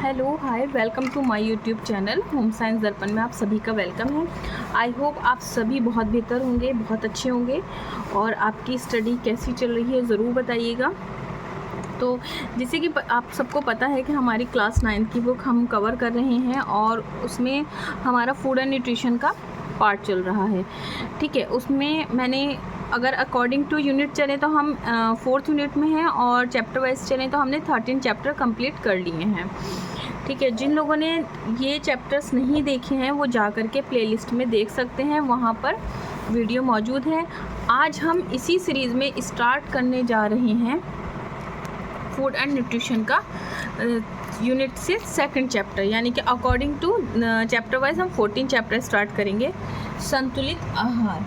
Hello hi welcome to my YouTube channel home science Darpan में आप सभी का वेलकम है। आई होप आप सभी बहुत बेहतर होंगे, बहुत अच्छे होंगे और आपकी स्टडी कैसी चल रही है ज़रूर बताइएगा। तो जैसे कि आप सबको पता है कि हमारी क्लास 9 की बुक हम कवर कर रहे हैं और उसमें हमारा फूड एंड न्यूट्रिशन का पार्ट चल रहा है। ठीक है, उसमें मैंने अगर अकॉर्डिंग टू यूनिट चलें तो हम 4th यूनिट में हैं और चैप्टर वाइज चलें तो हमने 13 चैप्टर कंप्लीट कर लिए हैं। ठीक है, जिन लोगों ने ये चैप्टर्स नहीं देखे हैं वो जा कर के प्लेलिस्ट में देख सकते हैं, वहाँ पर वीडियो मौजूद है। आज हम इसी सीरीज़ में स्टार्ट करने जा रहे हैं फूड एंड न्यूट्रिशन का यूनिट से 2nd चैप्टर, यानी कि अकॉर्डिंग टू चैप्टर वाइज हम 14 चैप्टर स्टार्ट करेंगे संतुलित आहार,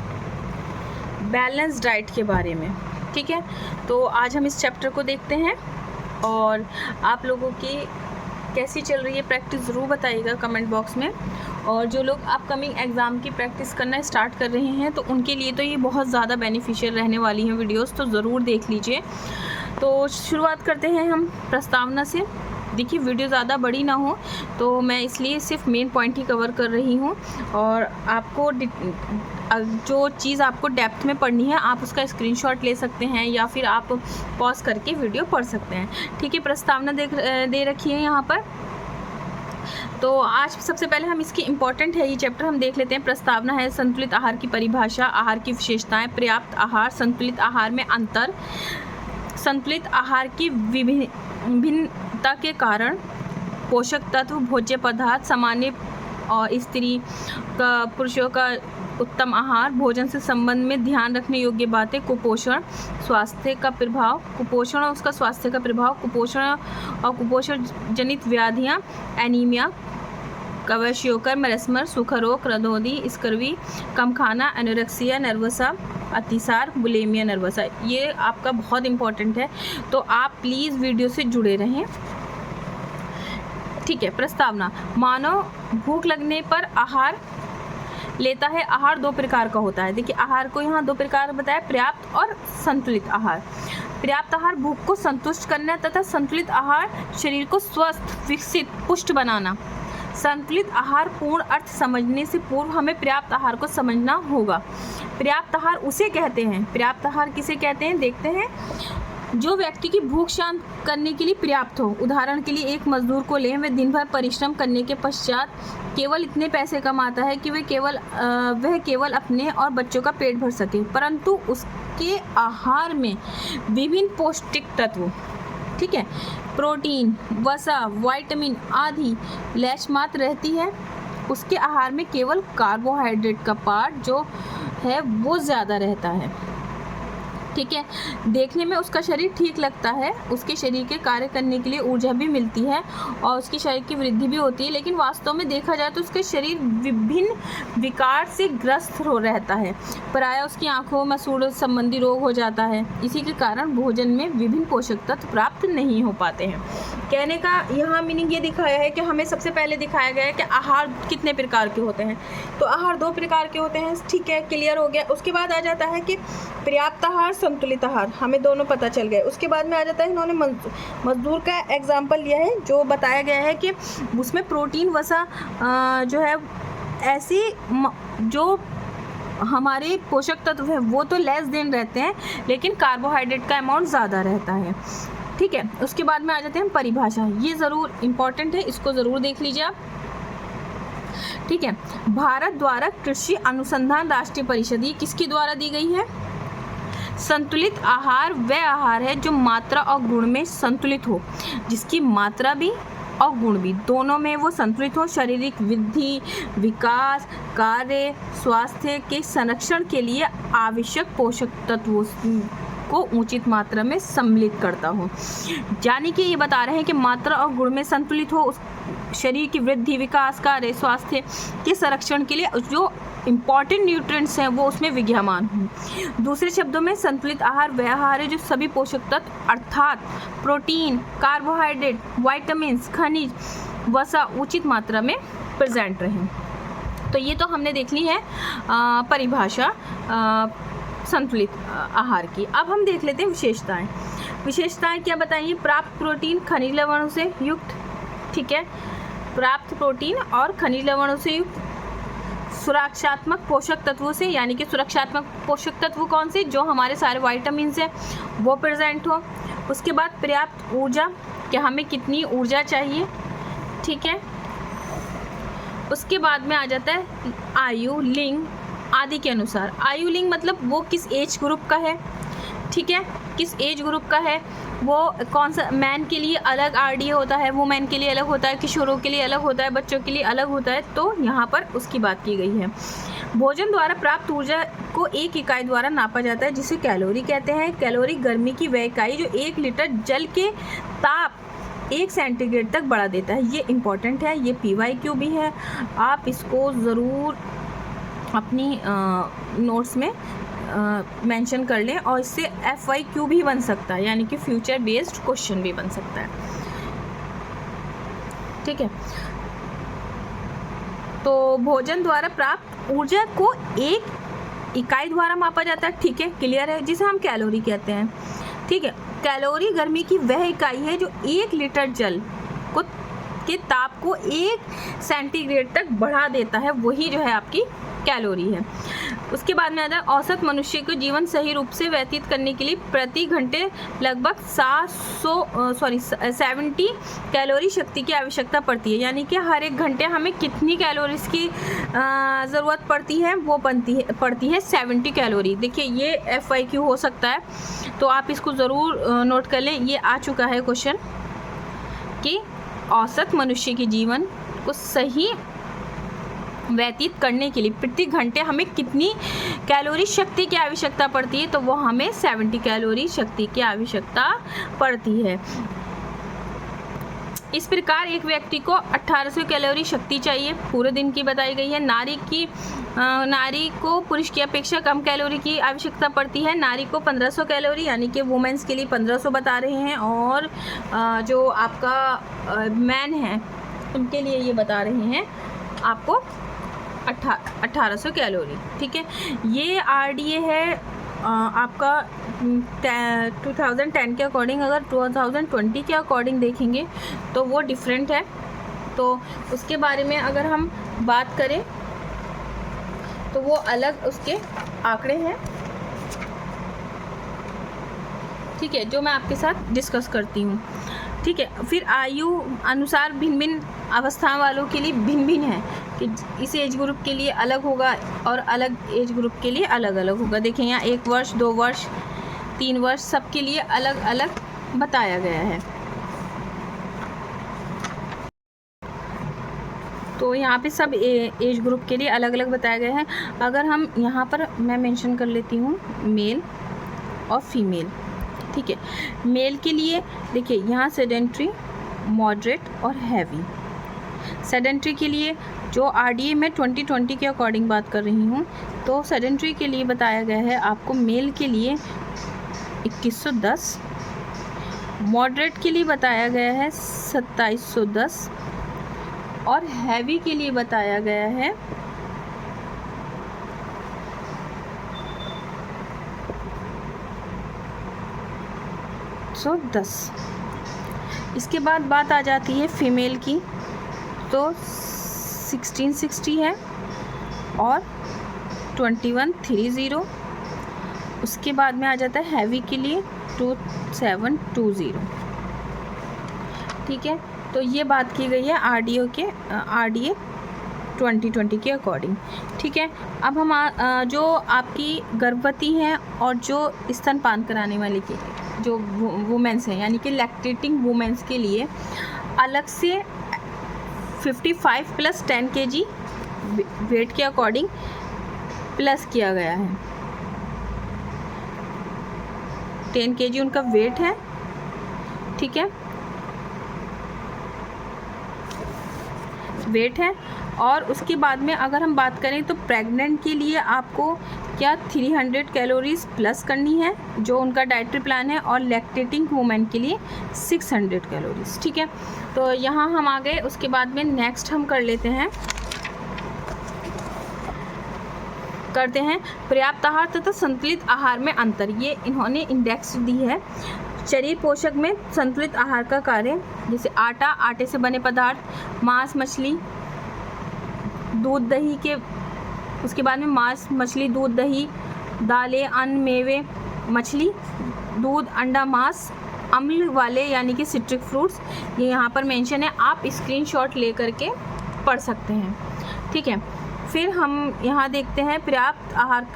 बैलेंस डाइट के बारे में। ठीक है, तो आज हम इस चैप्टर को देखते हैं और आप लोगों की कैसी चल रही है प्रैक्टिस ज़रूर बताइएगा कमेंट बॉक्स में। और जो लोग अपकमिंग एग्ज़ाम की प्रैक्टिस करना स्टार्ट कर रहे हैं तो उनके लिए तो ये बहुत ज़्यादा बेनिफिशियल रहने वाली हैं वीडियोस, तो ज़रूर देख लीजिए। तो शुरुआत करते हैं हम प्रस्तावना से। देखिए, वीडियो ज़्यादा बड़ी ना हो तो मैं इसलिए सिर्फ मेन पॉइंट ही कवर कर रही हूँ और आपको जो चीज़ आपको डेप्थ में पढ़नी है आप उसका स्क्रीनशॉट ले सकते हैं या फिर आप पॉज करके वीडियो पढ़ सकते हैं। ठीक है, प्रस्तावना दे रखी है यहाँ पर। तो आज सबसे पहले हम इसकी इम्पॉर्टेंट है ये चैप्टर हम देख लेते हैं। प्रस्तावना है संतुलित आहार की परिभाषा, आहार की विशेषताएं, पर्याप्त आहार, संतुलित आहार में अंतर, संतुलित आहार की विभिन्नता के कारण, पोषक तत्व, भोज्य पदार्थ, सामान्य और स्त्री का पुरुषों का उत्तम आहार, भोजन से संबंध में ध्यान रखने योग्य बातें, कुपोषण, स्वास्थ्य का प्रभाव, कुपोषण और उसका स्वास्थ्य का प्रभाव, कुपोषण और कुपोषण जनित व्याधियाँ, एनीमिया, क्वैशियोकर, मलेस्मर, सूखा रोग, रदोदी, स्कर्वी, कम खाना, एनोरेक्सिया नर्वसा, अतिसार, बुलिमिया नर्वसा। ये आपका बहुत इम्पोर्टेंट है, तो आप प्लीज़ वीडियो से जुड़े रहें। ठीक है, प्रस्तावना। मानव भूख लगने पर आहार लेता है। आहार 2 प्रकार का होता है। देखिए, आहार को यहाँ 2 प्रकार बताया, पर्याप्त और संतुलित आहार। पर्याप्त आहार भूख को संतुष्ट करना तथा संतुलित आहार शरीर को स्वस्थ, विकसित, पुष्ट बनाना। संतुलित आहार पूर्ण अर्थ समझने से पूर्व हमें पर्याप्त आहार को समझना होगा। पर्याप्त आहार उसे कहते हैं, पर्याप्त आहार किसे कहते हैं देखते हैं, जो व्यक्ति की भूख शांत करने के लिए पर्याप्त हो। उदाहरण के लिए एक मजदूर को लें, वह दिन भर परिश्रम करने के पश्चात केवल इतने पैसे कमाता है कि वह केवल अपने और बच्चों का पेट भर सके, परंतु उसके आहार में विभिन्न पौष्टिक तत्व, ठीक है, प्रोटीन, वसा, विटामिन आदि लेश मात्र रहती है। उसके आहार में केवल कार्बोहाइड्रेट का पार्ट जो है वो ज़्यादा रहता है। ठीक है, देखने में उसका शरीर ठीक लगता है, उसके शरीर के कार्य करने के लिए ऊर्जा भी मिलती है और उसके शरीर की वृद्धि भी होती है, लेकिन वास्तव में देखा जाए तो उसके शरीर विभिन्न विकार से ग्रस्त हो रहता है। प्रायः उसकी आंखों में सूजन संबंधी रोग हो जाता है। इसी के कारण भोजन में विभिन्न पोषक तत्व प्राप्त नहीं हो पाते हैं। कहने का यहाँ मीनिंग ये दिखाया है कि हमें सबसे पहले दिखाया गया है कि आहार कितने प्रकार के होते हैं। तो आहार 2 प्रकार के होते हैं। ठीक है, क्लियर हो गया। उसके बाद आ जाता है कि पर्याप्त आहार, संतुलित आहार, हमें दोनों पता चल गए। उसके बाद में आ जाता है, इन्होंने मजदूर का एग्जाम्पल लिया है जो बताया गया है कि उसमें प्रोटीन, वसा जो है ऐसी जो हमारे पोषक तत्व है वो तो लेस देन रहते हैं, लेकिन कार्बोहाइड्रेट का अमाउंट ज़्यादा रहता है। ठीक है, उसके बाद में आ जाते हैं परिभाषा। ये ज़रूर इम्पॉर्टेंट है, इसको ज़रूर देख लीजिए आप। ठीक है, भारत द्वारा कृषि अनुसंधान राष्ट्रीय परिषद, ये किसके द्वारा दी गई है? संतुलित आहार वह आहार है जो मात्रा और गुण में संतुलित हो, जिसकी मात्रा भी और गुण भी दोनों में वो संतुलित हो, शारीरिक वृद्धि, विकास, कार्य, स्वास्थ्य के संरक्षण के लिए आवश्यक पोषक तत्वों को उचित मात्रा में सम्मिलित करता हो। यानी कि ये बता रहे हैं कि मात्रा और गुण में संतुलित हो, उस शरीर की वृद्धि, विकास, कार्य, स्वास्थ्य के संरक्षण के लिए जो इम्पॉर्टेंट न्यूट्रिएंट्स हैं वो उसमें विद्यमान हों। दूसरे शब्दों में संतुलित आहार वह आहार है जो सभी पोषक तत्व अर्थात प्रोटीन, कार्बोहाइड्रेट, विटामिन्स, खनिज, वसा उचित मात्रा में प्रेजेंट रहें। तो ये तो हमने देख ली है परिभाषा संतुलित आहार की। अब हम देख लेते हैं विशेषताएं। विशेषताएं क्या बताएंगे? प्राप्त प्रोटीन खनिज लवणों से युक्त, ठीक है। प्राप्त प्रोटीन और खनिज लवणों से युक्त सुरक्षात्मक पोषक तत्वों से, यानी कि सुरक्षात्मक पोषक तत्व कौन से, जो हमारे सारे वाइटामिन है वो प्रेजेंट हो। उसके बाद पर्याप्त ऊर्जा, कि हमें कितनी ऊर्जा चाहिए, ठीक है। उसके बाद में आ जाता है आयु, लिंग आदि के अनुसार। आयु लिंग मतलब वो किस एज ग्रुप का है, ठीक है, किस एज ग्रुप का है, वो कौन सा, मैन के लिए अलग RDA होता है, वुमेन के लिए अलग होता है, किशोरों के लिए अलग होता है, बच्चों के लिए अलग होता है, तो यहाँ पर उसकी बात की गई है। भोजन द्वारा प्राप्त ऊर्जा को एक इकाई द्वारा नापा जाता है जिसे कैलोरी कहते हैं। कैलोरी गर्मी की वह इकाई जो 1 लीटर जल के ताप 1 सेंटीग्रेड तक बढ़ा देता है। ये इम्पॉर्टेंट है, ये PYQ भी है, आप इसको ज़रूर अपनी नोट्स में मेंशन कर लें, और इससे FYQ भी बन सकता है, यानी कि फ्यूचर बेस्ड क्वेश्चन भी बन सकता है, ठीक है। तो भोजन द्वारा प्राप्त ऊर्जा को एक इकाई द्वारा मापा जाता है, ठीक है, क्लियर है, जिसे हम कैलोरी कहते हैं, ठीक है। कैलोरी गर्मी की वह इकाई है जो 1 लीटर जल को के ताप को 1 सेंटीग्रेड तक बढ़ा देता है, वही जो है आपकी कैलोरी है। उसके बाद में आता है औसत मनुष्य को जीवन सही रूप से व्यतीत करने के लिए प्रति घंटे लगभग 70 कैलोरी शक्ति की आवश्यकता पड़ती है, यानी कि हर 1 घंटे हमें कितनी कैलोरीज की ज़रूरत पड़ती है, वो पड़ती है 70 कैलोरी। देखिए ये FYQ हो सकता है, तो आप इसको ज़रूर नोट कर लें। ये आ चुका है क्वेश्चन कि औसत मनुष्य के जीवन को सही व्यतीत करने के लिए प्रति घंटे हमें कितनी कैलोरी शक्ति की आवश्यकता पड़ती है, तो वो हमें 70 कैलोरी शक्ति की आवश्यकता पड़ती है। इस प्रकार एक व्यक्ति को 1800 कैलोरी शक्ति चाहिए पूरे दिन की बताई गई है। नारी को पुरुष की अपेक्षा कम कैलोरी की आवश्यकता पड़ती है। नारी को 1500 कैलोरी, यानी कि वुमेन्स के लिए 1500 बता रहे हैं, और जो आपका मैन है उनके लिए ये बता रहे हैं आपको 1800 कैलोरी, ठीक है। ये RDA है आपका 2010 के अकॉर्डिंग। अगर 2020 के अकॉर्डिंग देखेंगे तो वो डिफरेंट है, तो उसके बारे में अगर हम बात करें तो वो अलग उसके आंकड़े हैं, ठीक है, जो मैं आपके साथ डिस्कस करती हूँ, ठीक है। फिर आयु अनुसार भिन्न भिन्न अवस्था वालों के लिए भिन्न भिन्न है, कि इस एज ग्रुप के लिए अलग होगा और अलग एज ग्रुप के लिए अलग अलग होगा। देखें यहाँ 1 वर्ष, 2 वर्ष, 3 वर्ष, सबके लिए अलग अलग बताया गया है। तो यहाँ पे सब एज ग्रुप के लिए अलग अलग बताया गया है। अगर हम यहाँ पर मैं मेंशन कर लेती हूँ मेल और फीमेल, ठीक है। मेल के लिए देखिए यहाँ सेडेंट्री, मॉडरेट और हैवी। सेडेंट्री के लिए जो RDA में 2020 के अकॉर्डिंग बात कर रही हूँ, तो सेडेंट्री के लिए बताया गया है आपको मेल के लिए 2110, मॉडरेट के लिए बताया गया है 2710, और हैवी के लिए बताया गया है 110। इसके बाद बात आ जाती है फीमेल की, तो 1660 है और 2130। उसके बाद में आ जाता है हैवी के लिए 2720, ठीक है। तो ये बात की गई है RDA 2020 के अकॉर्डिंग, ठीक है। अब हम जो आपकी गर्भवती हैं और जो स्तनपान कराने वाले की जो वुमेन्स हैं, यानी कि लैक्टेटिंग वुमेन्स के लिए अलग से 55 + 10 kg वेट के अकॉर्डिंग प्लस किया गया है। 10 kg उनका वेट है, ठीक है, वेट है। और उसके बाद में अगर हम बात करें तो प्रेग्नेंट के लिए आपको क्या 300 कैलोरीज प्लस करनी है, जो उनका डाइटरी प्लान है, और लैक्टेटिंग वुमेन के लिए 600 कैलोरीज, ठीक है। तो यहाँ हम आ गए। उसके बाद में नेक्स्ट हम करते हैं पर्याप्त आहार तथा संतुलित आहार में अंतर। ये इन्होंने इंडेक्स दी है शरीर पोषक में संतुलित आहार का कार्य, जैसे आटा, आटे से बने पदार्थ, मांस, मछली, दूध, दही के, उसके बाद में मांस, मछली, दूध, दही, दालें, अन्न, मेवे, मछली, दूध, अंडा, मांस, अम्ल वाले यानी कि सिट्रिक फ्रूट्स, ये यहाँ पर मेंशन है, आप स्क्रीनशॉट ले करके पढ़ सकते हैं। ठीक है, फिर हम यहाँ देखते हैं पर्याप्त आहार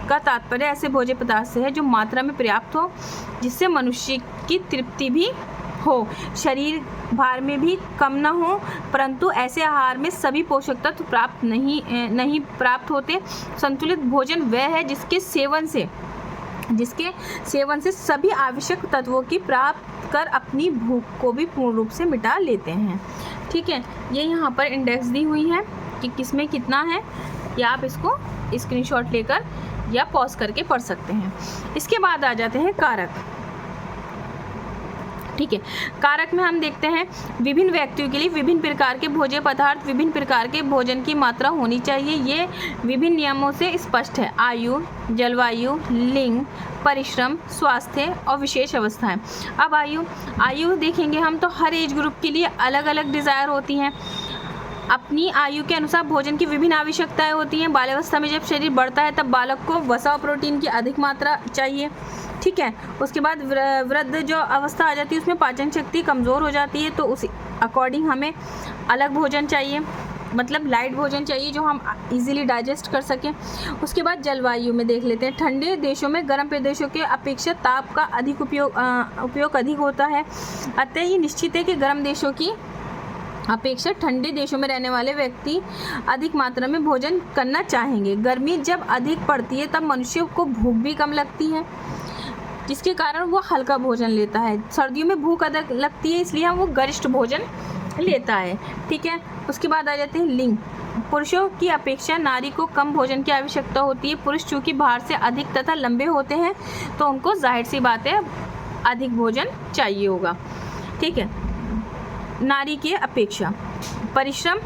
का तात्पर्य ऐसे भोज्य पदार्थ से है जो मात्रा में पर्याप्त हो, जिससे मनुष्य की तृप्ति भी हो, शरीर भार में भी कम न हो, परंतु ऐसे आहार में सभी पोषक तत्व प्राप्त नहीं प्राप्त होते। संतुलित भोजन वह है जिसके सेवन से सभी आवश्यक तत्वों की प्राप्त कर अपनी भूख को भी पूर्ण रूप से मिटा लेते हैं। ठीक है, ये यहाँ पर इंडेक्स दी हुई है कि किसमें कितना है, या आप इसको स्क्रीनशॉट लेकर या पॉज करके पढ़ सकते हैं। इसके बाद आ जाते हैं कारक। ठीक है, कारक में हम देखते हैं विभिन्न व्यक्तियों के लिए विभिन्न प्रकार के भोज्य पदार्थ, विभिन्न प्रकार के भोजन की मात्रा होनी चाहिए। ये विभिन्न नियमों से स्पष्ट है: आयु, जलवायु, लिंग, परिश्रम, स्वास्थ्य और विशेष अवस्थाएं। अब आयु देखेंगे हम तो हर एज ग्रुप के लिए अलग अलग डिज़ायर होती हैं। अपनी आयु के अनुसार भोजन की विभिन्न आवश्यकताएं होती हैं। बाल्यावस्था में जब शरीर बढ़ता है तब बालक को वसा और प्रोटीन की अधिक मात्रा चाहिए। ठीक है, उसके बाद वृद्ध जो अवस्था आ जाती है उसमें पाचन शक्ति कमज़ोर हो जाती है, तो उस अकॉर्डिंग हमें अलग भोजन चाहिए, मतलब लाइट भोजन चाहिए जो हम इजीली डाइजेस्ट कर सकें। उसके बाद जलवायु में देख लेते हैं। ठंडे देशों में गर्म प्रदेशों के अपेक्षा ताप का अधिक उपयोग अधिक होता है। अतः ये निश्चित है कि गर्म देशों की अपेक्षा ठंडे देशों में रहने वाले व्यक्ति अधिक मात्रा में भोजन करना चाहेंगे। गर्मी जब अधिक पड़ती है तब मनुष्य को भूख भी कम लगती है, जिसके कारण वो हल्का भोजन लेता है। सर्दियों में भूख अधिक लगती है, इसलिए वो गरिष्ठ भोजन लेता है। ठीक है, उसके बाद आ जाते हैं लिंग। पुरुषों की अपेक्षा नारी को कम भोजन की आवश्यकता होती है। पुरुष चूँकि भार से अधिक तथा लंबे होते हैं तो उनको जाहिर सी बात है अधिक भोजन चाहिए होगा। ठीक है, नारी की अपेक्षा परिश्रम,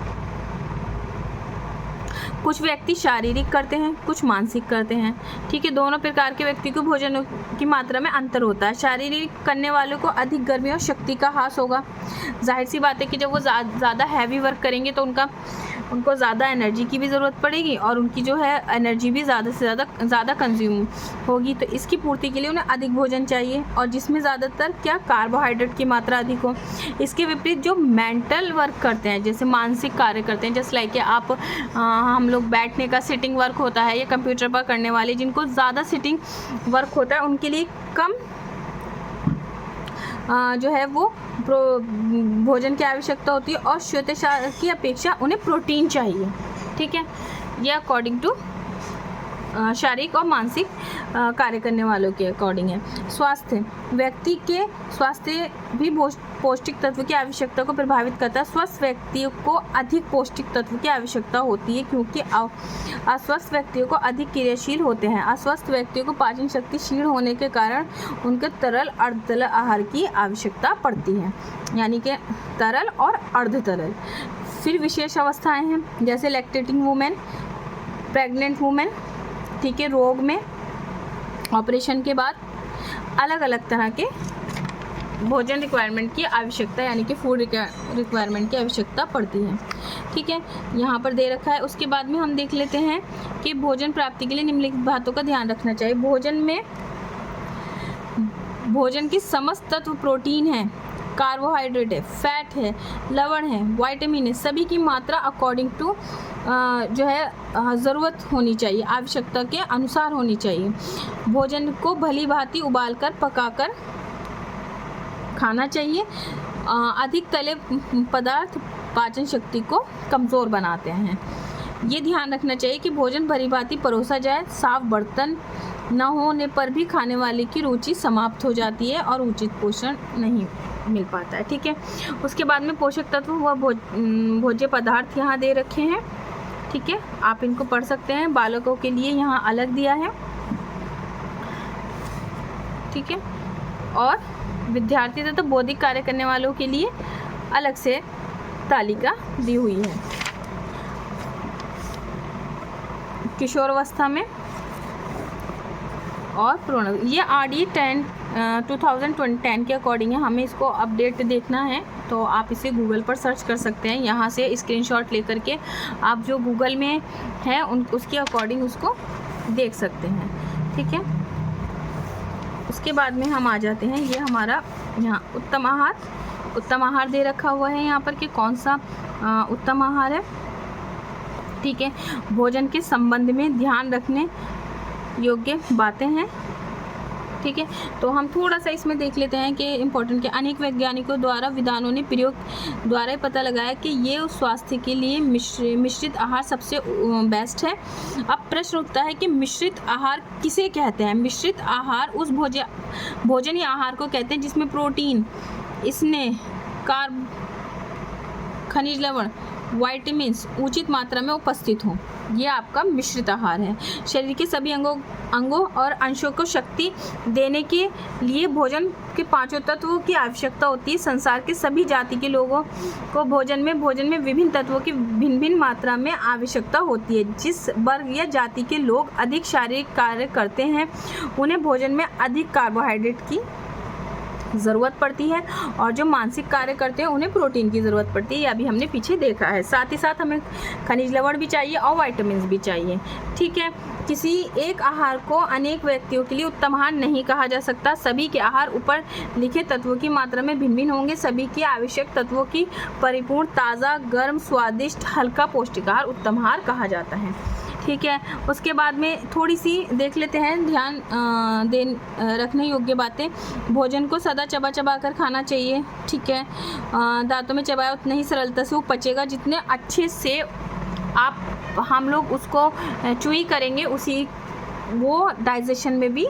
कुछ व्यक्ति शारीरिक करते हैं, कुछ मानसिक करते हैं। ठीक है, दोनों प्रकार के व्यक्ति को भोजन की मात्रा में अंतर होता है। शारीरिक करने वालों को अधिक गर्मी और शक्ति का ह्रास होगा। जाहिर सी बात है कि जब वो ज़्यादा हैवी वर्क करेंगे तो उनको ज़्यादा एनर्जी की भी ज़रूरत पड़ेगी और उनकी जो है एनर्जी भी ज़्यादा से ज़्यादा कंज्यूम होगी, तो इसकी पूर्ति के लिए उन्हें अधिक भोजन चाहिए, और जिसमें ज़्यादातर कार्बोहाइड्रेट की मात्रा अधिक हो। इसके विपरीत जो मेंटल वर्क करते हैं, जैसे मानसिक कार्य करते हैं, जैसे लाइक आप हम लोग बैठने का सिटिंग वर्क होता है, या कंप्यूटर पर करने वाले जिनको ज़्यादा सिटिंग वर्क होता है उनके लिए कम जो है वो भोजन की आवश्यकता होती है, और श्वेतसार की अपेक्षा उन्हें प्रोटीन चाहिए। ठीक है, ये अकॉर्डिंग टू शारीरिक और मानसिक कार्य करने वालों के अकॉर्डिंग है। स्वास्थ्य, व्यक्ति के स्वास्थ्य भी पौष्टिक तत्व की आवश्यकता को प्रभावित करता है। स्वस्थ व्यक्तियों को अधिक पौष्टिक तत्व की आवश्यकता होती है, क्योंकि अस्वस्थ व्यक्तियों को अधिक क्रियाशील होते हैं। अस्वस्थ व्यक्तियों को पाचन शक्ति क्षीण होने के कारण उनके तरल अर्धतरल आहार की आवश्यकता पड़ती है, यानी कि तरल और अर्धतरल। फिर विशेष अवस्थाएं हैं, जैसे लैक्टेटिंग वुमेन, प्रेग्नेंट वुमेन। ठीक है, रोग में ऑपरेशन के बाद अलग अलग तरह के भोजन रिक्वायरमेंट की आवश्यकता, यानी कि फूड रिक्वायरमेंट की आवश्यकता पड़ती है। ठीक है, यहाँ पर दे रखा है। उसके बाद में हम देख लेते हैं कि भोजन प्राप्ति के लिए निम्नलिखित बातों का ध्यान रखना चाहिए। भोजन की समस्त तत्व प्रोटीन है, कार्बोहाइड्रेट है, फैट है, लवण है, विटामिन है, सभी की मात्रा अकॉर्डिंग टू जो है ज़रूरत होनी चाहिए, आवश्यकता के अनुसार होनी चाहिए। भोजन को भली भांति उबालकर पकाकर खाना चाहिए। अधिक तले पदार्थ पाचन शक्ति को कमज़ोर बनाते हैं। ये ध्यान रखना चाहिए कि भोजन भली भांति परोसा जाए। साफ बर्तन न होने पर भी खाने वाले की रुचि समाप्त हो जाती है और उचित पोषण नहीं मिल पाता है। ठीक है, उसके बाद में पोषक तत्व व भोज्य पदार्थ यहाँ दे रखे हैं। ठीक है, आप इनको पढ़ सकते हैं। बालकों के लिए यहाँ अलग दिया है। ठीक है, और विद्यार्थी तथा बौद्धिक कार्य करने वालों के लिए अलग से तालिका दी हुई है। किशोरावस्था में और पूर्ण। ये RD 2010 के अकॉर्डिंग है, हमें इसको अपडेट देखना है तो आप इसे गूगल पर सर्च कर सकते हैं। यहाँ से स्क्रीनशॉट लेकर के आप जो गूगल में है उसके अकॉर्डिंग उसको देख सकते हैं, ठीक है। उसके बाद में हम आ जाते हैं, ये हमारा यहाँ उत्तम आहार दे रखा हुआ है यहाँ पर कि कौन सा उत्तम आहार है, ठीक है। भोजन के संबंध में ध्यान रखने योग्य बातें हैं, ठीक है। तो हम थोड़ा सा इसमें देख लेते हैं कि इम्पोर्टेंट के अनेक वैज्ञानिकों द्वारा विधानों ने प्रयोग द्वारा पता लगाया कि ये स्वास्थ्य के लिए मिश्रित आहार सबसे बेस्ट है। अब प्रश्न उठता है कि मिश्रित आहार किसे कहते हैं। मिश्रित आहार उस भोजन या आहार को कहते हैं जिसमें प्रोटीन, स्नेह, कार्ब, खनिज लवण, विटामिन्स उचित मात्रा में उपस्थित हों। ये आपका मिश्रित आहार है। शरीर के सभी अंगों और अंशों को शक्ति देने के लिए भोजन के पांचों तत्वों की आवश्यकता होती है। संसार के सभी जाति के लोगों को भोजन में विभिन्न तत्वों की भिन्न भिन्न मात्रा में आवश्यकता होती है। जिस वर्ग या जाति के लोग अधिक शारीरिक कार्य करते हैं उन्हें भोजन में अधिक कार्बोहाइड्रेट की ज़रूरत पड़ती है, और जो मानसिक कार्य करते हैं उन्हें प्रोटीन की ज़रूरत पड़ती है। ये अभी हमने पीछे देखा है। साथ ही साथ हमें खनिज लवण भी चाहिए और विटामिन्स भी चाहिए, ठीक है। किसी एक आहार को अनेक व्यक्तियों के लिए उत्तम आहार नहीं कहा जा सकता। सभी के आहार ऊपर लिखे तत्वों की मात्रा में भिन्न भिन्न होंगे। सभी के आवश्यक तत्वों की परिपूर्ण, ताज़ा, गर्म, स्वादिष्ट, हल्का पौष्टिक आहार उत्तम आहार कहा जाता है, ठीक है। उसके बाद में थोड़ी सी देख लेते हैं ध्यान रखने योग्य बातें। भोजन को सदा चबा कर खाना चाहिए, ठीक है। दांतों में चबाया उतना ही सरलता से वो पचेगा। जितने अच्छे से हम लोग उसको चुई करेंगे उसी वो डाइजेशन में भी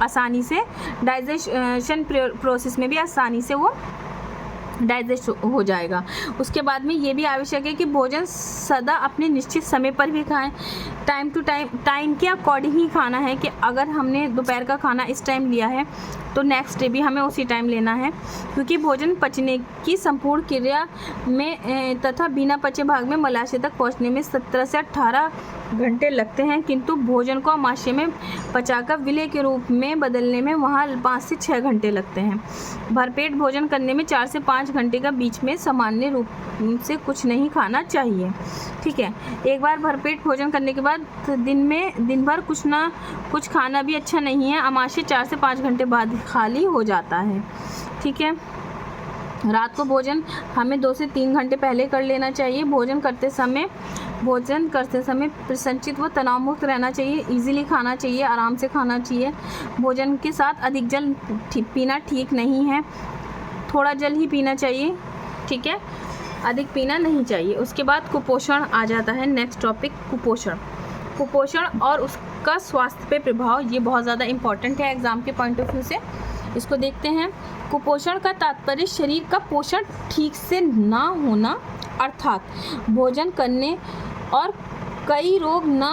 आसानी से, डाइजेशन प्रोसेस में भी आसानी से वो डाइजेस्ट हो जाएगा। उसके बाद में ये भी आवश्यक है कि भोजन सदा अपने निश्चित समय पर भी खाएं। टाइम टू टाइम के अकॉर्डिंग ही खाना है कि अगर हमने दोपहर का खाना इस टाइम लिया है तो नेक्स्ट डे भी हमें उसी टाइम लेना है, क्योंकि भोजन पचने की संपूर्ण क्रिया में तथा बिना पचे भाग में मलाशय तक पहुंचने में 17 से 18 घंटे लगते हैं, किंतु भोजन को आमाशय में पचाकर विलेय के रूप में बदलने में वहाँ 5 से 6 घंटे लगते हैं। भरपेट भोजन करने में 4 से 5 घंटे का बीच में सामान्य रूप से कुछ नहीं खाना चाहिए, ठीक है। एक बार भरपेट भोजन करने के बाद दिन भर कुछ ना कुछ खाना भी अच्छा नहीं है। आमाशय 4 से 5 घंटे बाद खाली हो जाता है, ठीक है। रात को भोजन हमें 2 से 3 घंटे पहले कर लेना चाहिए। भोजन करते समय प्रसन्नचित्त व तनाव मुक्त रहना चाहिए। इजीली खाना चाहिए, आराम से खाना चाहिए। भोजन के साथ अधिक जल पीना ठीक नहीं है, थोड़ा जल ही पीना चाहिए, ठीक है, अधिक पीना नहीं चाहिए। उसके बाद कुपोषण आ जाता है। नेक्स्ट टॉपिक कुपोषण और उसका स्वास्थ्य पे प्रभाव। ये बहुत ज़्यादा इम्पॉर्टेंट है एग्ज़ाम के पॉइंट ऑफ व्यू से। इसको देखते हैं। कुपोषण का तात्पर्य शरीर का पोषण ठीक से ना होना, अर्थात भोजन करने और कई रोग ना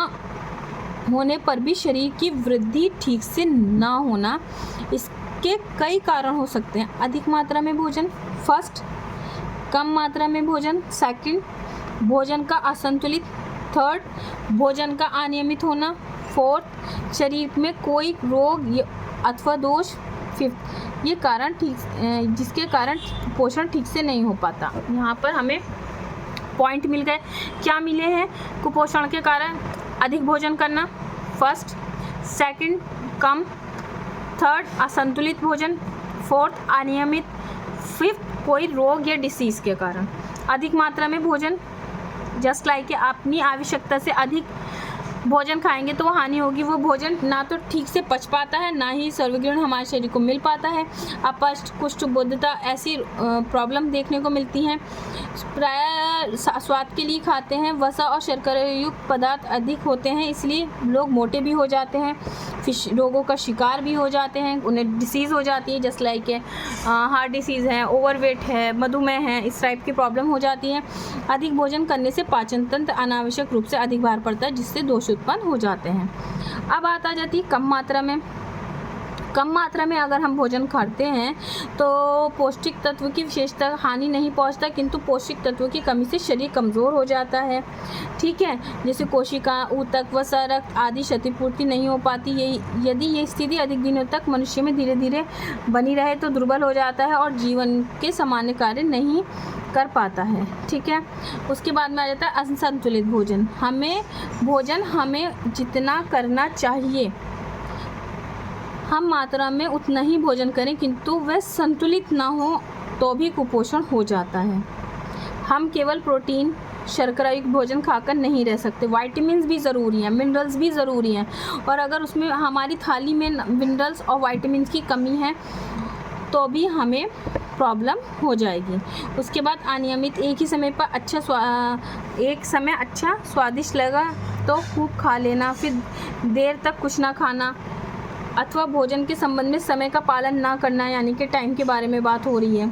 होने पर भी शरीर की वृद्धि ठीक से ना होना। इसके कई कारण हो सकते हैं। अधिक मात्रा में भोजन, फर्स्ट, कम मात्रा में भोजन, सेकंड, भोजन का असंतुलित, थर्ड, भोजन का अनियमित होना, फोर्थ, शरीर में कोई रोग अथवा दोष, फिफ्थ, ये कारण जिसके कारण पोषण ठीक से नहीं हो पाता। यहाँ पर हमें पॉइंट मिल गए। क्या मिले हैं कुपोषण के कारण? अधिक भोजन करना, फर्स्ट, सेकंड कम, थर्ड असंतुलित भोजन, फोर्थ अनियमित, फिफ्थ कोई रोग या डिसीज़ के कारण। अधिक मात्रा में भोजन, जस्ट लाइक अपनी आवश्यकता से अधिक भोजन खाएंगे तो हानि होगी। वो भोजन ना तो ठीक से पच पाता है, ना ही सर्वग्रहण हमारे शरीर को मिल पाता है। अपच, कुष्ठबोधता ऐसी प्रॉब्लम देखने को मिलती हैं। प्राय स्वाद के लिए खाते हैं। वसा और शर्करा युक्त पदार्थ अधिक होते हैं, इसलिए लोग मोटे भी हो जाते हैं, रोगों का शिकार भी हो जाते हैं, उन्हें डिसीज़ हो जाती है, जस्ट लाइक हार्ट डिसीज़ है, ओवरवेट है, मधुमेह है, इस टाइप की प्रॉब्लम हो जाती है। अधिक भोजन करने से पाचन तंत्र अनावश्यक रूप से अधिक भार पड़ता है, जिससे दोष उत्पन्न हो जाते हैं। अब बात आ जाती है कम मात्रा में। कम मात्रा में अगर हम भोजन खाते हैं तो पौष्टिक तत्व की विशेषता हानि नहीं पहुंचता, किंतु पौष्टिक तत्वों की कमी से शरीर कमज़ोर हो जाता है। ठीक है, जैसे कोशिका, ऊतक, वसा, रक्त आदि क्षतिपूर्ति नहीं हो पाती। यदि ये स्थिति अधिक दिनों तक मनुष्य में धीरे धीरे बनी रहे तो दुर्बल हो जाता है और जीवन के सामान्य कार्य नहीं कर पाता है। ठीक है, उसके बाद में आ जाता है असंतुलित भोजन। हमें जितना करना चाहिए हम मात्रा में उतना ही भोजन करें, किंतु वह संतुलित ना हो तो भी कुपोषण हो जाता है। हम केवल प्रोटीन, शर्करा युक्त भोजन खाकर नहीं रह सकते, विटामिन्स भी ज़रूरी हैं, मिनरल्स भी ज़रूरी हैं, और अगर उसमें हमारी थाली में मिनरल्स और विटामिन्स की कमी है तो भी हमें प्रॉब्लम हो जाएगी। उसके बाद अनियमित, एक समय अच्छा स्वादिष्ट लगा तो खूब खा लेना, फिर देर तक कुछ ना खाना, अथवा भोजन के संबंध में समय का पालन ना करना, यानी कि टाइम के बारे में बात हो रही है,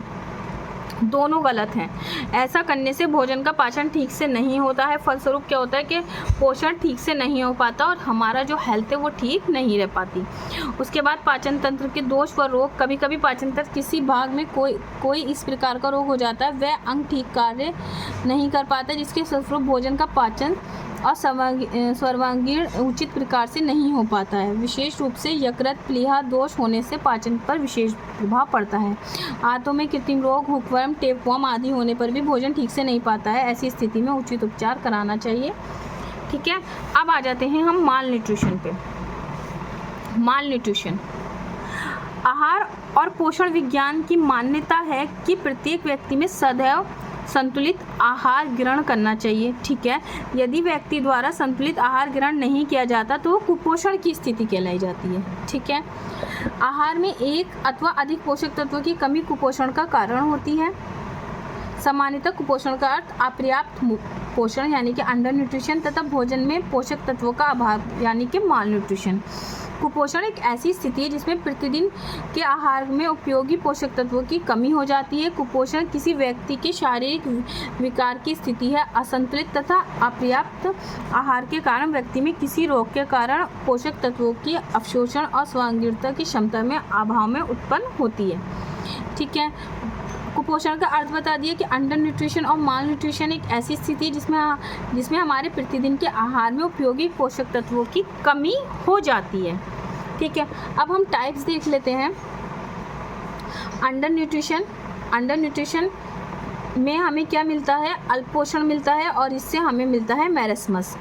दोनों गलत हैं। ऐसा करने से भोजन का पाचन ठीक से नहीं होता है, फलस्वरूप क्या होता है कि पोषण ठीक से नहीं हो पाता और हमारा जो हेल्थ है वो ठीक नहीं रह पाती। उसके बाद पाचन तंत्र के दोष व रोग। कभी कभी पाचन तंत्र किसी भाग में कोई इस प्रकार का रोग हो जाता है, वह अंग ठीक कार्य नहीं कर पाता, जिसके फलस्वरूप भोजन का पाचन और सर्वांगीण उचित प्रकार से नहीं हो पाता है। विशेष रूप से यकृत, प्लीहा दोष होने से पाचन पर विशेष प्रभाव पड़ता है। आंतों में कृत्रिम रोग, हुकवर्म, टेपवर्म आदि होने पर भी भोजन ठीक से नहीं पाता है। ऐसी स्थिति में उचित उपचार कराना चाहिए। ठीक है, अब आ जाते हैं हम माल न्यूट्रिशन पे। माल न्यूट्रिशन आहार और पोषण विज्ञान की मान्यता है कि प्रत्येक व्यक्ति में सदैव संतुलित आहार ग्रहण करना चाहिए। ठीक है, यदि व्यक्ति द्वारा संतुलित आहार ग्रहण नहीं किया जाता तो वो कुपोषण की स्थिति कहलाई जाती है। ठीक है, आहार में एक अथवा अधिक पोषक तत्वों की कमी कुपोषण का कारण होती है। सामान्यतः कुपोषण का अर्थ अपर्याप्त पोषण यानी कि अंडर न्यूट्रिशन तथा भोजन में पोषक तत्वों का अभाव यानी कि माल न्यूट्रिशन। कुपोषण एक ऐसी स्थिति है जिसमें प्रतिदिन के आहार में उपयोगी पोषक तत्वों की कमी हो जाती है। कुपोषण किसी व्यक्ति के शारीरिक विकार की स्थिति है। असंतुलित तथा अपर्याप्त आहार के कारण व्यक्ति में किसी रोग के कारण पोषक तत्वों की अवशोषण और स्वांगीणता की क्षमता में अभाव में उत्पन्न होती है। ठीक है, कुपोषण का अर्थ बता दिया कि अंडर न्यूट्रिशन और माल न्यूट्रिशन एक ऐसी स्थिति है जिसमें हमारे प्रतिदिन के आहार में उपयोगी पोषक तत्वों की कमी हो जाती है। ठीक है, अब हम टाइप्स देख लेते हैं। अंडर न्यूट्रिशन में हमें क्या मिलता है? अल्पोषण मिलता है और इससे हमें मिलता है मैरस्मस।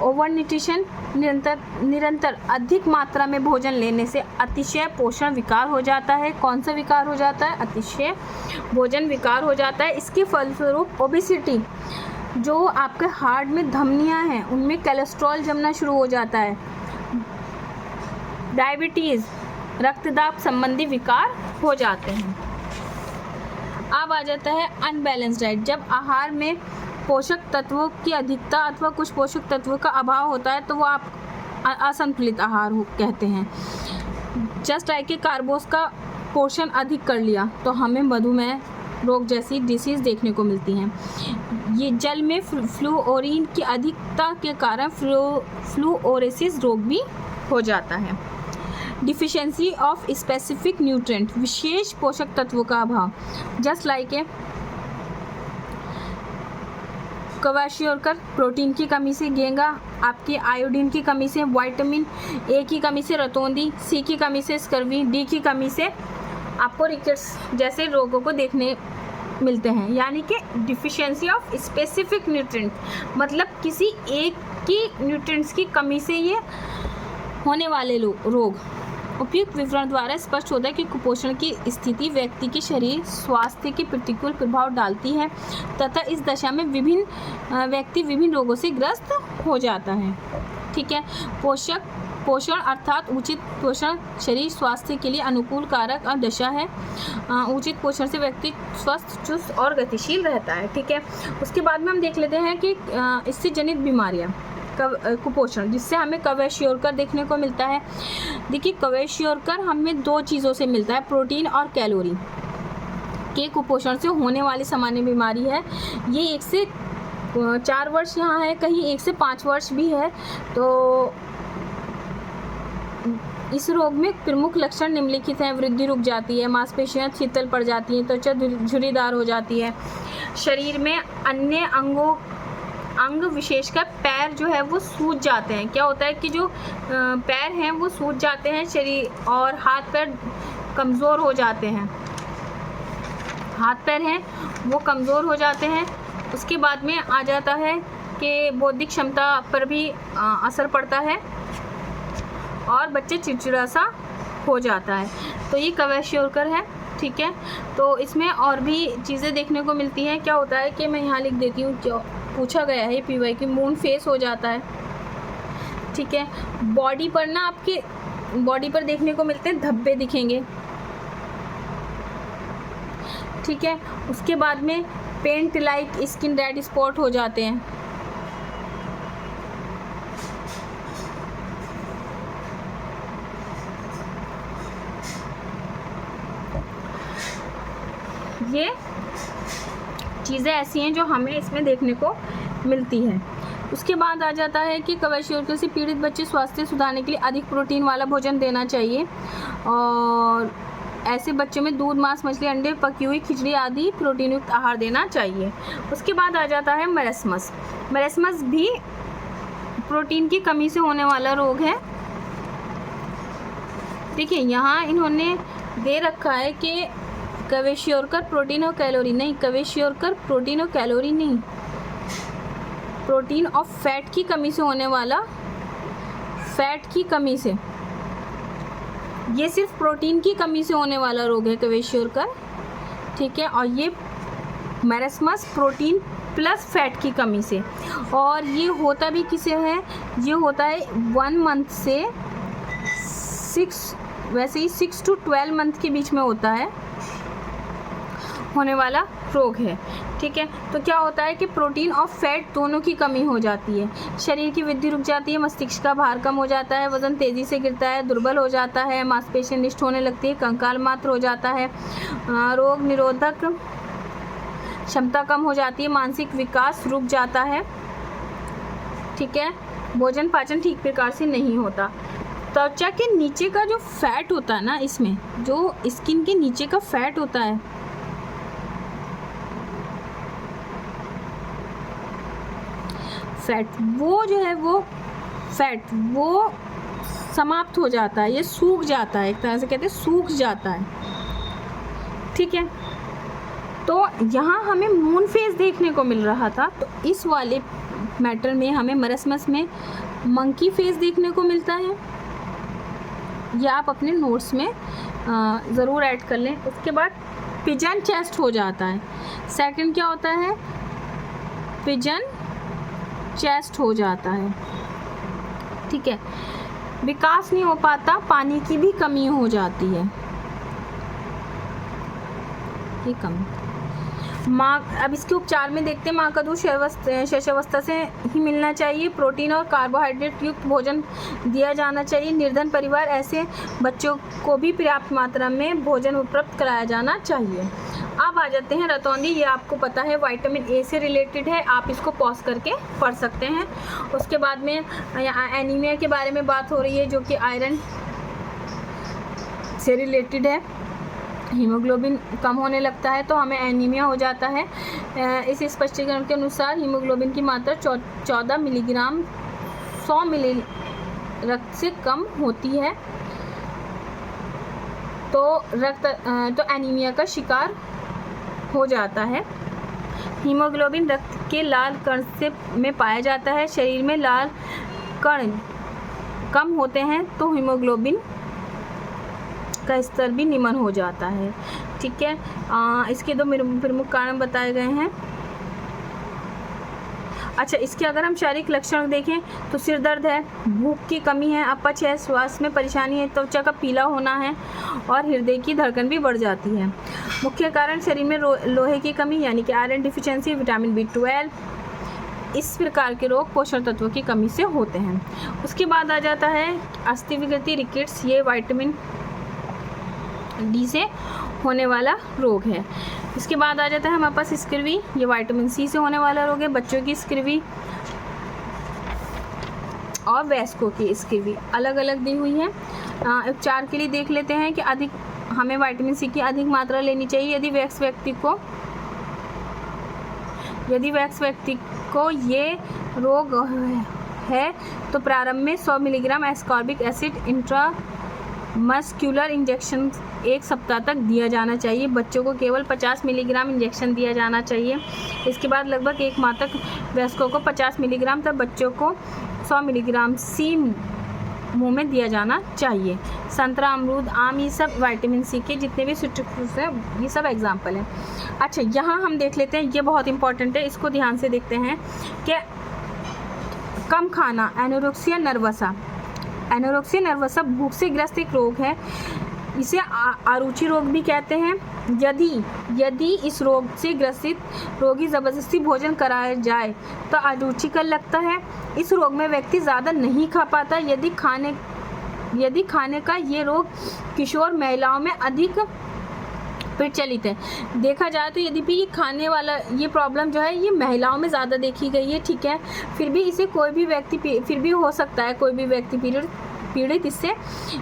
ओवर न्यूट्रिशन निरंतर अधिक मात्रा में भोजन लेने से अतिशय पोषण विकार हो जाता है। कौन सा विकार हो जाता है? अतिशय भोजन विकार हो जाता है। इसके फलस्वरूप ओबेसिटी, जो आपके हार्ट में धमनियां हैं उनमें कोलेस्ट्रॉल जमना शुरू हो जाता है। डायबिटीज़, रक्तदाब संबंधी विकार हो जाते हैं। अब आ जाता है अनबैलेंस डाइट। जब आहार में पोषक तत्वों की अधिकता अथवा कुछ पोषक तत्वों का अभाव होता है तो वो आप असंतुलित आहार कहते हैं। जस्ट लाइक के कार्बोस का पोषण अधिक कर लिया तो हमें मधुमेह रोग जैसी डिसीज़ देखने को मिलती हैं। ये जल में फ्लूओरीन की अधिकता के कारण फ्लूओरेसिस रोग भी हो जाता है। डिफिशियंसी ऑफ स्पेसिफिक न्यूट्रिएंट, विशेष पोषक तत्वों का अभाव। Just like a kwashiorkor, protein की कमी से गेंगा, आपकी आयोडीन की कमी से, विटामिन ए की कमी से रतौंधी, सी की कमी से स्कर्वी, डी की कमी से आपको रिकेट्स जैसे रोगों को देखने मिलते हैं। यानी कि डिफिशियंसी ऑफ स्पेसिफिक न्यूट्रिएंट, मतलब किसी एक की न्यूट्रिएंट्स की कमी से ये होने वाले रोग। उपयुक्त विवरण द्वारा स्पष्ट होता है कि कुपोषण की स्थिति व्यक्ति के शरीर स्वास्थ्य के प्रतिकूल प्रभाव डालती है तथा इस दशा में व्यक्ति विभिन्न रोगों से ग्रस्त हो जाता है। ठीक है, पोषण अर्थात उचित पोषण शरीर स्वास्थ्य के लिए अनुकूल कारक और दशा है। उचित पोषण से व्यक्ति स्वस्थ, चुस्त और गतिशील रहता है। ठीक है, उसके बाद में हम देख लेते हैं कि इससे जनित बीमारियां, कुपोषण, जिससे हमें क्वाशियोरकर देखने को मिलता है। देखिए, क्वाशियोरकर हमें दो चीज़ों से मिलता है, प्रोटीन और कैलोरी के कुपोषण से होने वाली सामान्य बीमारी है। ये 1 से 4 वर्ष यहाँ है, कहीं 1 से 5 वर्ष भी है। तो इस रोग में प्रमुख लक्षण निम्नलिखित हैं। वृद्धि रुक जाती है, मांसपेशियां शीतल पड़ जाती हैं, त्वचा झुर्रीदार हो जाती है, शरीर में अन्य अंग विशेषकर पैर जो है वो सूज जाते हैं। क्या होता है कि जो पैर हैं वो सूज जाते हैं, शरीर और हाथ पैर कमज़ोर हो जाते हैं, हाथ पैर हैं वो कमज़ोर हो जाते हैं। उसके बाद में आ जाता है कि बौद्धिक क्षमता पर भी असर पड़ता है और बच्चे चिड़चिड़ा सा हो जाता है। तो ये क्वेश्योरकर है, ठीक है। तो इसमें और भी चीज़ें देखने को मिलती हैं। क्या होता है कि मैं यहाँ लिख देती हूँ, क्या पूछा गया है पीवाई की, मून फेस हो जाता है, ठीक है। बॉडी पर ना आपके बॉडी पर देखने को मिलते हैं धब्बे दिखेंगे, ठीक है। उसके बाद में paint like skin red spot हो जाते हैं, ये चीज़ें ऐसी हैं जो हमें इसमें देखने को मिलती है। उसके बाद आ जाता है कि क्वेश्योरकर से पीड़ित बच्चे स्वास्थ्य सुधारने के लिए अधिक प्रोटीन वाला भोजन देना चाहिए और ऐसे बच्चों में दूध, मांस, मछली, अंडे, पकी हुई खिचड़ी आदि प्रोटीन युक्त आहार देना चाहिए। उसके बाद आ जाता है मरेस्मस। मरेस्मस भी प्रोटीन की कमी से होने वाला रोग है। देखिए यहाँ इन्होंने दे रखा है कि क्वेश्योरकर प्रोटीन और कैलोरी नहीं, क्वेश्योरकर प्रोटीन और कैलोरी नहीं, प्रोटीन और फैट की कमी से होने वाला, फैट की कमी से, ये सिर्फ प्रोटीन की कमी से होने वाला रोग है क्वेश्योरकर, ठीक है। और ये मैरस्मस प्रोटीन प्लस फैट की कमी से, और ये होता भी किसे है, ये होता है 1 मंथ से 6 to 12 मंथ के बीच में होता है, होने वाला रोग है, ठीक है। तो क्या होता है कि प्रोटीन और फैट दोनों की कमी हो जाती है, शरीर की वृद्धि रुक जाती है, मस्तिष्क का भार कम हो जाता है, वजन तेज़ी से गिरता है, दुर्बल हो जाता है, मांसपेशियां निष्ठ होने लगती है, कंकाल मात्र हो जाता है, रोग निरोधक क्षमता कम हो जाती है, मानसिक विकास रुक जाता है, ठीक है। भोजन पाचन ठीक प्रकार से नहीं होता। त्वचा के नीचे का जो फैट होता है ना, इसमें जो स्किन के नीचे का फैट होता है, फैट वो जो है वो फैट वो समाप्त हो जाता है, ये सूख जाता है, एक तरह से कहते हैं सूख जाता है, ठीक है। तो यहाँ हमें मून फेस देखने को मिल रहा था, तो इस वाले मैटर में हमें मरेस्मस में मंकी फेस देखने को मिलता है। यह आप अपने नोट्स में ज़रूर ऐड कर लें। उसके बाद पिजन चेस्ट हो जाता है। सेकंड क्या होता है, पिजन चेस्ट हो जाता है, ठीक है। विकास नहीं हो पाता, पानी की भी कमी हो जाती है, ये कमी। माँ, अब इसके उपचार में देखते हैं। माँ का दूध शैशवावस्था से ही मिलना चाहिए। प्रोटीन और कार्बोहाइड्रेट युक्त भोजन दिया जाना चाहिए। निर्धन परिवार ऐसे बच्चों को भी पर्याप्त मात्रा में भोजन उपलब्ध कराया जाना चाहिए। अब आ जाते हैं रतौंधी। ये आपको पता है विटामिन ए से रिलेटेड है, आप इसको पॉज करके पढ़ सकते हैं। उसके बाद में एनीमिया के बारे में बात हो रही है, जो कि आयरन से रिलेटेड है। हीमोग्लोबिन कम होने लगता है तो हमें एनीमिया हो जाता है। इस स्पष्टीकरण के अनुसार हीमोग्लोबिन की मात्रा 14 मिलीग्राम 100 मिली रक्त से कम होती है तो एनीमिया का शिकार हो जाता है। हीमोग्लोबिन रक्त के लाल कण से में पाया जाता है। शरीर में लाल कण कम होते हैं तो हीमोग्लोबिन का स्तर भी निम्न हो जाता है, ठीक है। इसके 2 प्रमुख कारण बताए गए हैं। अच्छा, इसके अगर हम शारीरिक लक्षण देखें तो सिर दर्द है, भूख की कमी है, अपच है, श्वास में परेशानी है, त्वचा का पीला होना है और हृदय की धड़कन भी बढ़ जाती है। मुख्य कारण शरीर में लोहे की कमी यानी कि आयरन डिफिशियंसी, विटामिन B12, इस प्रकार के रोग पोषण तत्वों की कमी से होते हैं। उसके बाद आ जाता है अस्थि विकृति, रिकेट्स। ये विटामिन डी से होने वाला रोग है। इसके बाद आ जाता है हमारे पास स्क्रवी। ये विटामिन सी से होने वाला रोग है। बच्चों की स्क्रवी और वयस्कों की स्क्रवी अलग अलग दी हुई है। उपचार के लिए देख लेते हैं कि हमें विटामिन सी की अधिक मात्रा लेनी चाहिए। यदि वयस्क व्यक्ति को ये रोग है तो प्रारंभ में 100 milligram ascorbic acid intramuscular injection 1 सप्ताह तक दिया जाना चाहिए। बच्चों को केवल 50 मिलीग्राम इंजेक्शन दिया जाना चाहिए। इसके बाद लगभग 1 माह तक वयस्कों को 50 मिलीग्राम, तब बच्चों को 100 मिलीग्राम सी मुंह में दिया जाना चाहिए। संतरा, अमरूद, आम, ये सब विटामिन सी के जितने भी सिट्रिक फ्रूट्स हैं ये सब एग्जाम्पल हैं। अच्छा, यहाँ हम देख लेते हैं, ये बहुत इंपॉर्टेंट है, इसको ध्यान से देखते हैं कि कम खाना, एनोरेक्सिया नर्वसा भूख से ग्रस्त एक रोग है। इसे अरुचि रोग भी कहते हैं। यदि इस रोग से ग्रसित रोगी ज़बरदस्ती भोजन कराया जाए तो अरुचिकर लगता है। इस रोग में व्यक्ति ज़्यादा नहीं खा पाता। यदि खाने का ये रोग किशोर महिलाओं में अधिक प्रचलित है। देखा जाए तो यदि भी ये खाने वाला ये प्रॉब्लम जो है ये महिलाओं में ज़्यादा देखी गई है, ठीक है। फिर भी इसे कोई भी व्यक्ति हो सकता है कोई भी व्यक्ति पीड़ित इससे।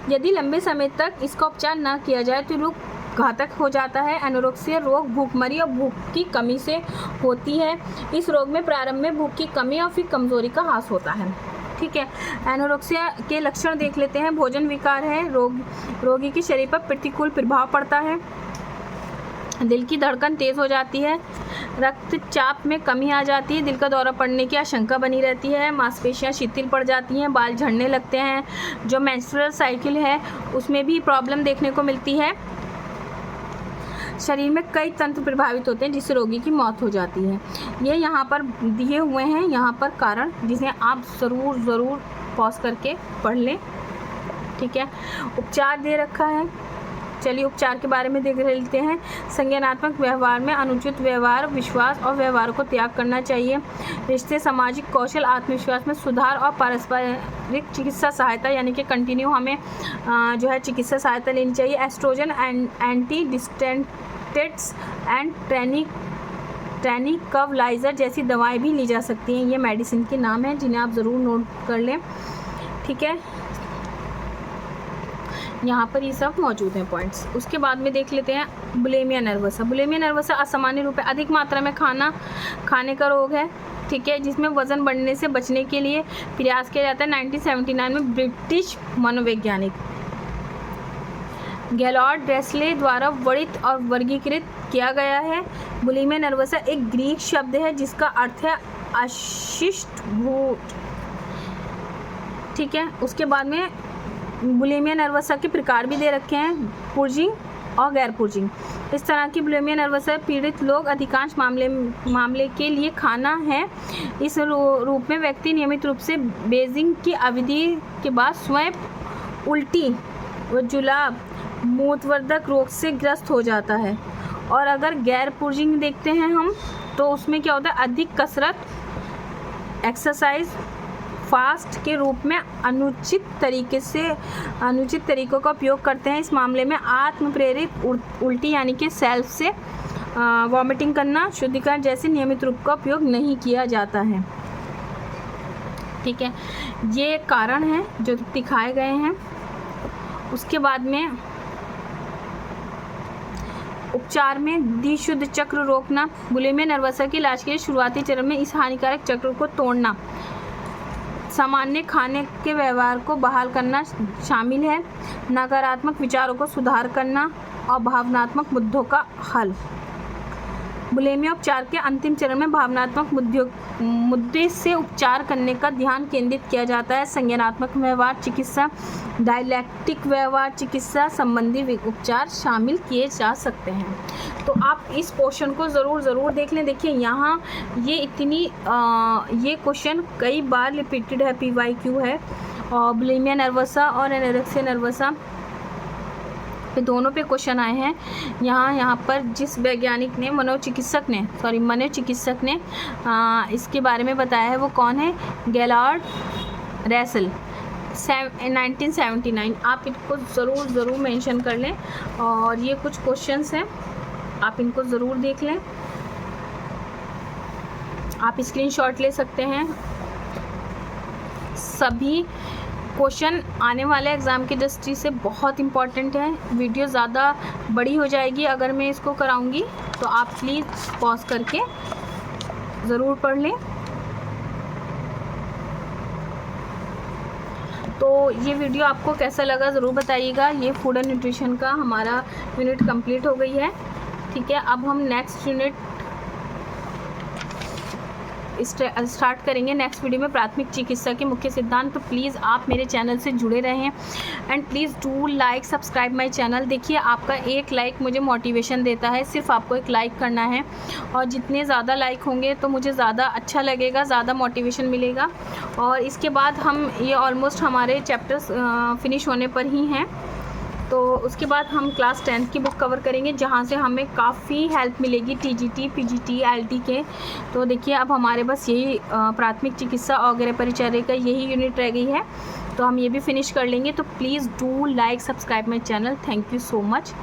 यदि लंबे समय तक इसका उपचार न किया जाए तो रोग घातक हो जाता है। एनोरेक्सिया रोग भूखमरी और भूख की कमी से होती है। इस रोग में प्रारंभ में भूख की कमी और फिर कमजोरी का ह्रास होता है, ठीक है। एनोरेक्सिया के लक्षण देख लेते हैं। भोजन विकार है, रोगी के शरीर पर प्रतिकूल प्रभाव पड़ता है, दिल की धड़कन तेज हो जाती है, रक्तचाप में कमी आ जाती है, दिल का दौरा पड़ने की आशंका बनी रहती है, मांसपेशियां शिथिल पड़ जाती हैं, बाल झड़ने लगते हैं। जो मेंस्ट्रुअल साइकिल है उसमें भी प्रॉब्लम देखने को मिलती है। शरीर में कई तंत्र प्रभावित होते हैं जिससे रोगी की मौत हो जाती है। ये यहाँ पर दिए हुए हैं, यहाँ पर कारण, जिसे आप ज़रूर पॉज करके पढ़ लें, ठीक है। उपचार दे रखा है, चलिए उपचार के बारे में देख लेते हैं। संज्ञानात्मक व्यवहार में अनुचित व्यवहार, विश्वास और व्यवहार को त्याग करना चाहिए। रिश्ते, सामाजिक कौशल, आत्मविश्वास में सुधार और पारस्परिक चिकित्सा सहायता यानी कि कंटिन्यू हमें जो है चिकित्सा सहायता लेनी चाहिए। एस्ट्रोजन, एंटी डिस्टेंटेट्स एंड ट्रैनिक्लाइजर जैसी दवाएं भी ली जा सकती हैं। ये मेडिसिन के नाम हैं जिन्हें आप ज़रूर नोट कर लें, ठीक है। यहाँ पर ये सब मौजूद हैं पॉइंट्स। उसके बाद में देख लेते हैं बुलिमिया नर्वसा असामान्य रूप में अधिक मात्रा में खाने का रोग है, ठीक है, जिसमें वज़न बढ़ने से बचने के लिए प्रयास किया जाता है। 1979 में ब्रिटिश मनोवैज्ञानिक गैलॉर्ड ड्रेसले द्वारा वर्णित और वर्गीकृत किया गया है। बुलिमिया नर्वसा एक ग्रीक शब्द है जिसका अर्थ है अशिष्ट भूत, ठीक है। उसके बाद में बुलिमिया नर्वसा के प्रकार भी दे रखे हैं, पुर्जिंग और गैर पुर्जिंग। इस तरह की बुलिमिया नर्वसा पीड़ित लोग अधिकांश मामले के लिए खाना है। इस रूप में व्यक्ति नियमित रूप से बेजिंग की अवधि के बाद स्वयं उल्टी व जुलाब, मूत्रवर्धक रोग से ग्रस्त हो जाता है। और अगर गैर पुर्जिंग देखते हैं हम तो उसमें क्या होता है, अधिक कसरत, एक्सरसाइज, फास्ट के रूप में अनुचित तरीकों का उपयोग करते हैं। इस मामले में आत्म प्रेरित उल्टी यानी कि सेल्फ से वॉमिटिंग करना, शुद्धिकरण जैसे नियमित रूप का उपयोग नहीं किया जाता है, ठीक है। ये कारण हैं जो दिखाए गए हैं। उसके बाद में उपचार में द्विशुद्ध चक्र रोकना। बुलिमिया नर्वसा के इलाज के लिए शुरुआती चरण में इस हानिकारक चक्र को तोड़ना, सामान्य खाने के व्यवहार को बहाल करना शामिल है, नकारात्मक विचारों को सुधार करना और भावनात्मक मुद्दों का हल। बुलिमिया उपचार के अंतिम चरण में भावनात्मक मुद्दे से उपचार करने का ध्यान केंद्रित किया जाता है। संज्ञानात्मक व्यवहार चिकित्सा, डायलैक्टिक व्यवहार चिकित्सा संबंधी उपचार शामिल किए जा सकते हैं। तो आप इस पोर्शन को ज़रूर देख लें। देखिए यहाँ ये ये क्वेश्चन कई बार रिपीटेड है, PYQ है। और बुलिमिया नर्वसा और एनोरेक्सिया नर्वसा पे दोनों पे क्वेश्चन आए हैं। यहाँ पर जिस वैज्ञानिक ने मनोचिकित्सक ने इसके बारे में बताया है वो कौन है, गैलॉर्ड ड्रेसले, 1979। आप इनको ज़रूर मेंशन कर लें। और ये कुछ क्वेश्चंस हैं, आप इनको ज़रूर देख लें। आप स्क्रीनशॉट ले सकते हैं। सभी क्वेश्चन आने वाले एग्ज़ाम की दृष्टि से बहुत इम्पॉर्टेंट है। वीडियो ज़्यादा बड़ी हो जाएगी अगर मैं इसको कराऊंगी, तो आप प्लीज़ पॉज करके ज़रूर पढ़ लें। तो ये वीडियो आपको कैसा लगा ज़रूर बताइएगा। ये फूड एंड न्यूट्रिशन का हमारा यूनिट कंप्लीट हो गई है। ठीक है, अब हम नेक्स्ट यूनिट स्टार्ट करेंगे नेक्स्ट वीडियो में, प्राथमिक चिकित्सा के मुख्य सिद्धांत। तो प्लीज़ आप मेरे चैनल से जुड़े रहें and please do like subscribe my channel. देखिए, आपका एक लाइक मुझे मोटिवेशन देता है, सिर्फ आपको एक लाइक करना है, और जितने ज़्यादा लाइक होंगे तो मुझे ज़्यादा अच्छा लगेगा, ज़्यादा मोटिवेशन मिलेगा। और इसके बाद हम ये ऑलमोस्ट हमारे चैप्टर्स फिनिश होने पर ही हैं, तो उसके बाद हम क्लास 10th की बुक कवर करेंगे, जहाँ से हमें काफ़ी हेल्प मिलेगी टीजीटी, पीजीटी, एलटी के। तो देखिए, अब हमारे बस यही प्राथमिक चिकित्सा और गृह परिचर्या का यही यूनिट रह गई है, तो हम ये भी फिनिश कर लेंगे। तो please do like subscribe my channel. Thank you so much.